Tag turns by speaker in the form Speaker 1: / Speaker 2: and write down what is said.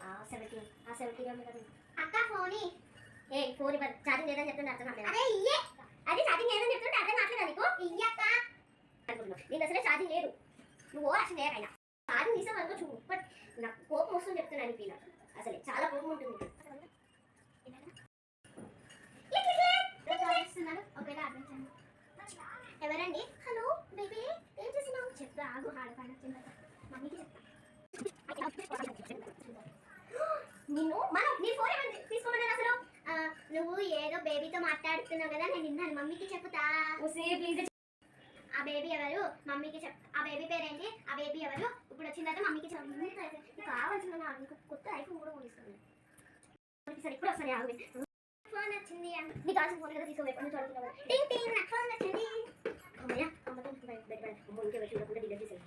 Speaker 1: ఆ 70 అక్క phone phone ఇవ్వదు ఛార్జింగ్ లేదని చెప్తుంటే అర్థం కావట్లేదు అరే ఇయ్యే అది ఛార్జింగ్ లేదని చెప్తుంటే అర్థం కావట్లేదు నీకు ఇయ్యక్క అనుకుంటున్నావు నీకు అసలే ఛార్జింగ్ లేదు నువ్వు ఓరాక్షన్ చేయకైనా ఛార్జింగ్ తీసావు అనుకో చూడు బట్ నాకు కోపం వస్తుంది చెప్తున్నాను నీకు అసలే చాలా కోపం ఉంటుంది ఎవరండి హలో బేబీ ఏం చేస్తున్నావు చెప్తా ఆగు ఆడపైన మమ్మీకి చెప్తా నిన్ను మనం నీ ఫోన్ ఏమని తీసుకోమన్నాను అసలు నువ్వు ఏదో బేబీతో మాట్లాడుతున్నావు కదా నేను విన్నాను మమ్మీకి చెప్తా ప్లీజ్ ఆ బేబీ ఎవరు మమ్మీకి ఆ బేబీ పేరేంటి ఆ బేబీ ఎవరు ఇప్పుడు వచ్చిన తర్వాత మమ్మీకి చెప్పు కావాల్సిన నీకు కొత్త ఐఫోన్ కూడా కొనిస్తాను సరే ఇప్పుడు వస్తాను ఫోన్ వచ్చింది నీకు కావాల్సిన ఫోన్ కదా తీసుకో ఎప్పుడు చూడుతున్నావు టింగ్ టింగ్ నాకు ఫోన్ వచ్చింది అమ్మయ్య అమ్మతో ఇంకే వచ్చి కూడా డిలీట్ చేసేది